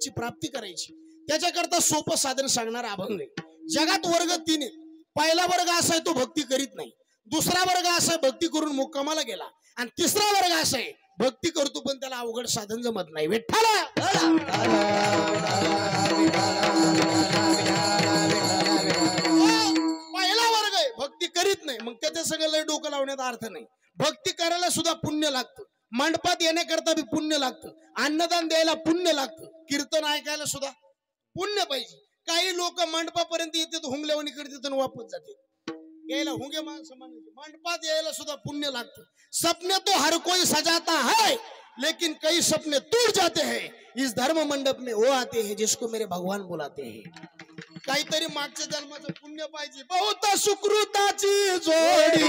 परमार्थाची प्राप्ती करायची त्याच्याकरता सोपं साधन सांगणारा अभंग आहे. जगात वर्ग 3 आहे. पहिला वर्ग असा आहे तो भक्ती करीत नाही, दुसरा वर्ग असा आहे भक्ती करून मुक्कामाला गेला, आणि तिसरा वर्ग असा आहे भक्ती करतो पण त्याला अवघड साधन जमत नाही. विठ्ठला पहिला वर्ग आहे भक्ती करीत नाही, मग त्याच्या सगळं लय डोकं लावण्याचा अर्थ नाही. भक्ती करायला सुद्धा पुण्य लागतं, मंडपात येण्याकरता बी पुण्य लागतं, अन्नदान द्यायला पुण्य लागतं, कीर्तन ऐकायला सुद्धा पुण्य पाहिजे. काही लोक मंडपापर्यंत येतात हुंगल्यावानी करतात आणि वापस जाते. यायला हुंगे माणसं म्हणायचे, मंडपात यायला सुद्धा पुण्य लागतं. सपने तो हर कोई सजाता है लेकिन कई सपने टूट जाते हैं. इस धर्म मंडप में वो आते हैं जिसको मेरे भगवान बुलाते हैं. काहीतरी मागच्या जन्माचं पुण्य पाहिजे. बहुत सुकृताची जोडी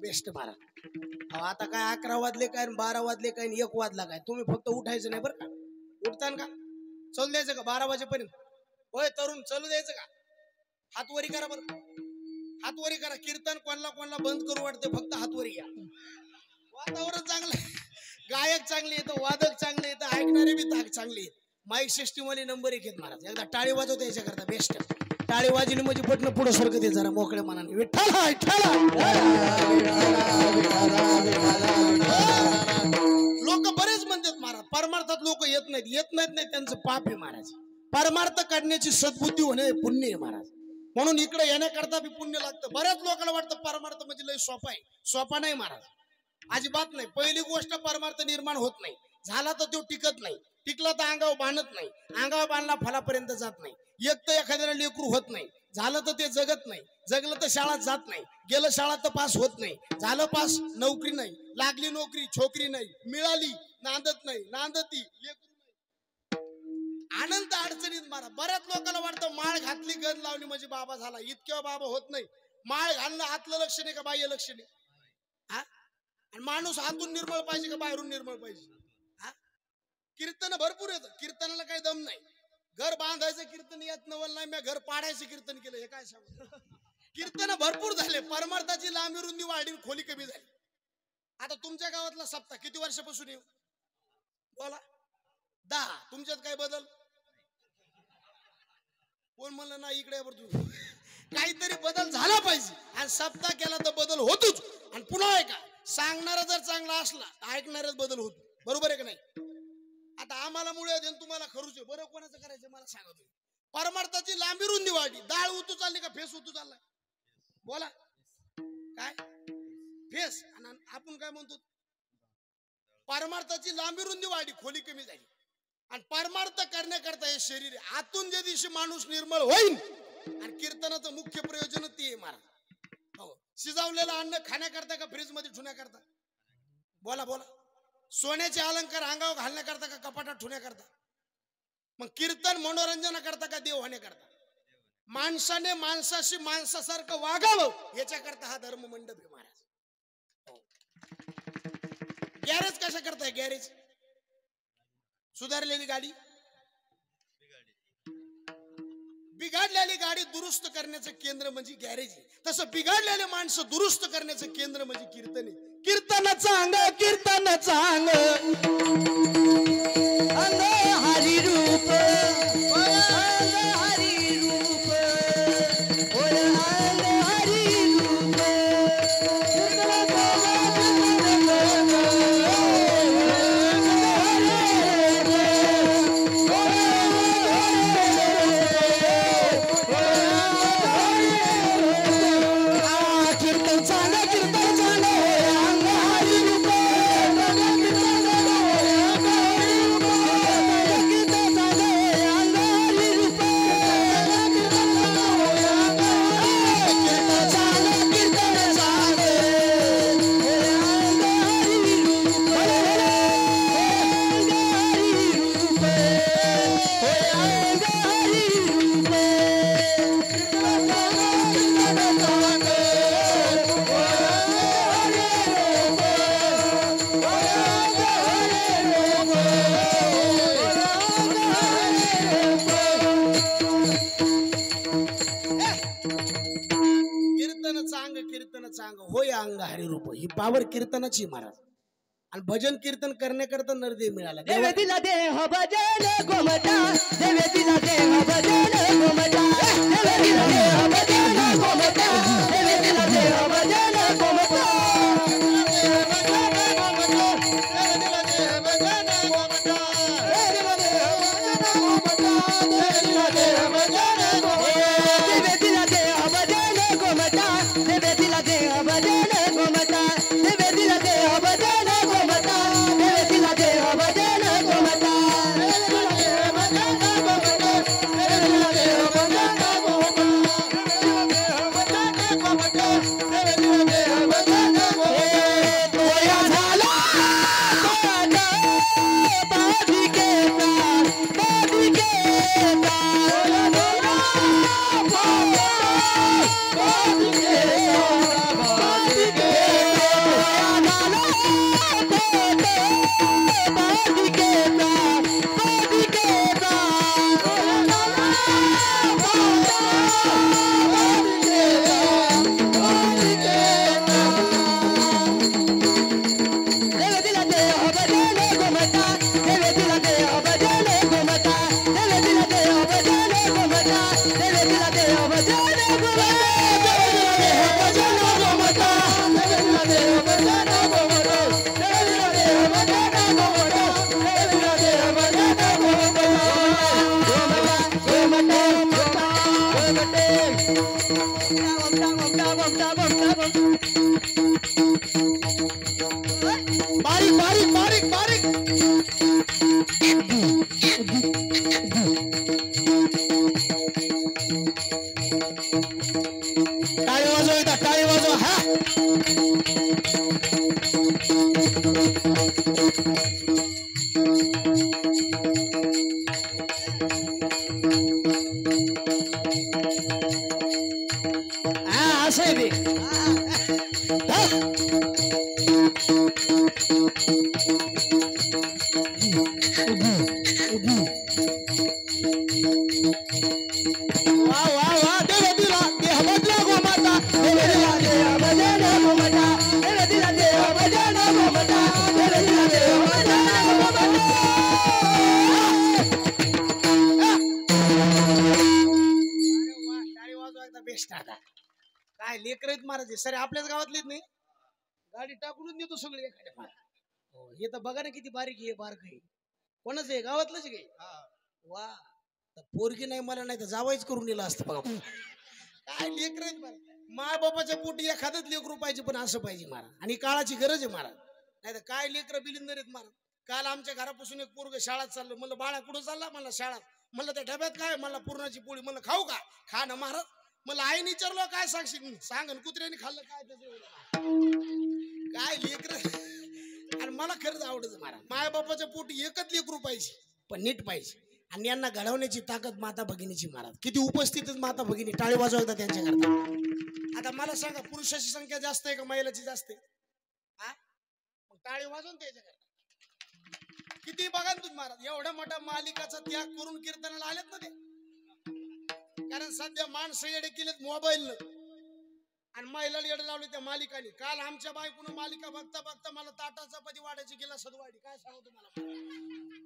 बेस्ट मारा. आता काय 11 वाजले काय 12 वाजले काय 1 वाजला काय, तुम्ही फक्त उठायचं नाही बरं का. उठतान का चलू द्यायचं का 12 वाजेपर्यंत? होय तरुण चलू द्यायचं का? हात वरी करा बरं, हात वरी करा. कीर्तन कोणाला बंद करू वाटते, फक्त हात वरी घ्या. वातावरण चांगलं, गायक चांगले येतं, वादक चांगले येतं, ऐकणारे बी चांगले आहेत. माईक सिस्टीम वाले नंबर 1 आहेत महाराज. एकदा टाळी वाजवते याच्याकरता बेस्ट. टाळी वाजली म्हणजे पटणं पुढे सरकत आहे जरा मोकळ्या मनाने. विठ्ठला विठ्ठला. लोक बरेच म्हणतात महाराज परमार्थात लोक येत नाहीत नाही त्यांचं पाप आहे महाराज. परमार्थ काढण्याची सद्बुद्धी होणे पुण्य आहे महाराज. म्हणून इकडे येण्याकरता बी पुण्य लागतं. बऱ्याच लोकांना वाटतं परमार्थ म्हणजे लय सोपा आहे. सोपा नाही महाराज, अजिबात नाही. पहिली गोष्ट परमार्थ निर्माण होत नाही, झाला तर तो टिकत नाही, टिकला तर अंगावर बांधत नाही, अंगावर बांधला फलापर्यंत जात नाही. एक तर एखाद्याला लेकरू होत नाही, झालं तर ते जगत नाही, जगलं तर शाळेत जात नाही, गेलं शाळा तर पास होत नाही, झालं पास नोकरी नाही, लागली नोकरी छोकरी नाही, मिळाली नांदत नाही, नांदती लेकरू नाही, आनंद अडचणीत मारा. बऱ्याच लोकांना वाटतं माळ घातली गंध लावली म्हणजे बाबा झाला. इतक्या बाबा होत नाही. माळ घालणं आतलं लक्ष नाही का बाह्य लक्ष नाही? हा, आणि माणूस आतून निर्मळ पाहिजे का बाहेरून निर्मळ पाहिजे? हा, कीर्तन भरपूर येतं, कीर्तनाला काही दम नाही. घर बांधायचं कीर्तन येत नवल नाही, मी घर पाडायचं कीर्तन केलं. हे काय सांगू? कीर्तन भरपूर झाले, परमार्थाची लांबी रुंदी वाढली, खोली कमी झाली. आता तुमच्या गावातला सप्ताह किती वर्षापासून येऊ बोला? 10. तुमच्यात काय बदल? कोण म्हणलं ना इकडे तू? काहीतरी बदल झाला पाहिजे, आणि सप्ताह केला तर बदल होतोच. आणि पुन्हा ऐका, सांगणारा जर चांगला असला ऐकणारच बदल होतो. बरोबर आहे का नाही? आता आम्हाला मुळे देऊन तुम्हाला खरूच आहे. बरं कोणाचं करायचं मला सांगा तुम्ही. परमार्थाची लांबी रुंदी वाढली. डाळ उतू चालली का फेस उतू चाललाय? बोला काय फेस. आणि आपण काय म्हणतो? परमार्थाची लांबी रुंदी वाढली, खोली कमी झाली. आणि परमार्थ करण्याकरता हे शरीर आहे. आतून ज्या दिवशी माणूस निर्मळ होईल, आणि कीर्तनाचं मुख्य प्रयोजन ते आहे महाराज. हो, शिजवलेलं अन्न खाण्याकरता का फ्रीज मध्ये ठेवण्याकरता? बोला बोला. सोन्याचे अलंकार अंगावर घालण्याकरता का कपाटात ठेवण्याकरता? मग कीर्तन मनोरंजनाकरता का देव होण्याकरता? माणसाने माणसाशी माणसासारखं वागावं याच्याकरता हा धर्म मंडप आहे महाराज. गॅरेज कशा करताय? गॅरेज सुधारलेली गाडी, बिघडलेली गाडी दुरुस्त करण्याचं केंद्र म्हणजे गॅरेज आहे. तसं बिघडलेले माणसं दुरुस्त करण्याचं केंद्र म्हणजे कीर्तन आहे. कीर्तनाचा अंग, कीर्तनाचा अंग, अंग हरी रूप, अंग हरी रूप, अंग हरी रूप. कीर्तनाचं अंग होय अंग हरिरूप ही पावर कीर्तनाची महाराज. आणि भजन कीर्तन करण्याकरता नरदेव मिळाला. देव दिला देह भजन गोमटा, देव दिला देह भजन गोमटा, देव दिला देह भजन गोमटा, देव दिला देह भजन गोमटा. काय लेकर महाराज सर आपल्याच गावातलीच नाही गाडी टाकूनच नेतो सगळे एखाद्या. हे तर बघा ना किती बारीक आहे बारक आहे. कोणाच आहे गावातलंच गे. वा पोरगी नाही मला नाही तर जावायच करून नेलं असतं बघा. काय लेकर माय बापाच्या पोटी एखादंच लेकरू पाहिजे पण असं पाहिजे महाराज. आणि काळाची गरज आहे महाराज. नाही तर काय लेकर बिलिंदर आहेत महाराज. काल आमच्या घरापासून एक पोरग शाळेत चाललं. म्हणलं बाळा कुठं चालला. मला शाळेत. म्हणलं त्या डब्यात काय. मला पुरणाची पोळी. म्हणलं खाऊ का. खा ना महाराज. मला आईने विचारलं काय सांगशील. सांग कुत्र्याने खाल्लं काय त्याचं काय लेकर. आणि मला खरंच आवडत महाराज. माय बापाच्या पोटी एकच लेकरू पाहिजे पण नीट पाहिजे. आणि यांना घडवण्याची ताकद माता भगिनीची महाराज. किती उपस्थितच माता भगिनी टाळी वाजवतात त्यांच्याकरता. आता मला सांगा पुरुषाची संख्या जास्त आहे का महिलाची जास्त आहे. हा मग टाळी वाजवून त्याच्याकरता किती बघा तुम्ही महाराज. एवढ्या मोठ्या मालिकाचा त्याग करून कीर्तनाला आलेत ना ते. कारण सध्या माणसं येडे केलेत मोबाईलनं आणि महिलाला येडे लावले त्या मालिकाने. काल आमच्या बायकोनं मालिका बघता बघता मला ताटा चपाती वाढायची गेला सदवाडी. काय सांगू तुम्हाला.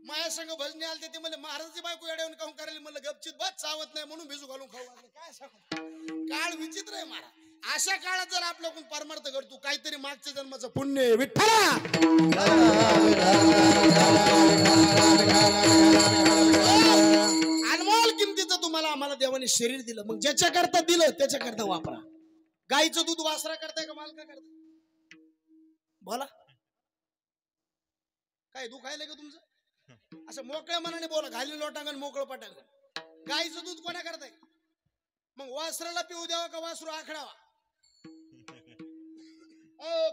माया संघ भजने आलते ते म्हणले महाराजाची बायको येड्यावून खाऊन करायला. म्हणलं गपचित बस चावत नाही म्हणून भिजू घालून खाऊ घातलं. काय सांगू काळ विचित्र आहे महाराज. अशा काळात जर आपल्याकडून परमार्थ घडतो काहीतरी मागच्या जन्माचं पुण्य विठ्ठला. अनमोल किमतीचं तुम्हाला आम्हाला देवाने शरीर दिलं. मग ज्याच्या करता दिलं त्याच्या करता वापरा. गाईचं दूध वासरा करताय का मालका करताय बोला. काय दुखायला का तुमचं. असं मोकळ्या मनाने बोला. घाली लोटांगण मोकळं पटांगण. गाईचं दूध कोणा करताय. मग वासराला पिऊ द्यावा का वासरू आखडावा.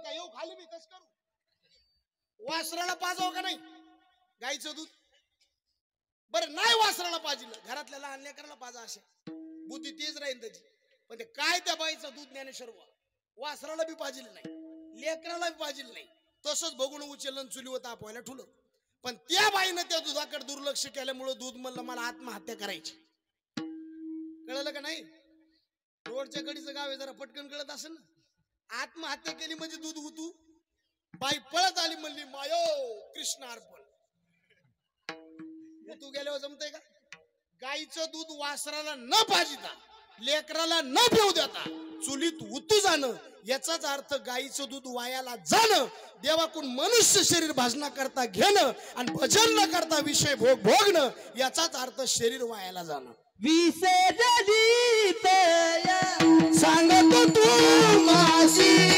का येऊ खाली मी कस करू. वासराला पाजावं का नाही गाईचं दूध. बरं नाही वासराला पाजिलं घरातल्या लहान लेकराला पाजा. असे बुद्धी तेज राहील त्याची. पण ते काय त्या बाईचं दूध ज्ञानेश्वर वासराला बी पाजिलं नाही लेकराला बी पाजिलं नाही. तसंच बघून उचललं चुलीवर तापवायला ठुलं. पण त्या बाईनं त्या दुधाकडे दुर्लक्ष केल्यामुळं दूध म्हणलं मला आत्महत्या करायची. कळलं का नाही. रोडच्या कडीचं गाव आहे जरा पटकन कळत असेल ना. आत्महत्या केली म्हणजे दूध उतू. बाई पळत आली म्हणली मायो कृष्ण अर्पण. उतू गेल्यावर जमतंय का? गाईचं दूध वासराला न पाजिता लेकराला न पिऊ देता चुलीत उतू जाणं याचाच अर्थ गाईचं दूध वायाला जाणं, देवाकडून मनुष्य शरीर भाजना करता घेणं आणि भजन न करता विषय भोगणं याचाच अर्थ शरीर वायाला जाणं. विसरली तया सांगतो तू माझी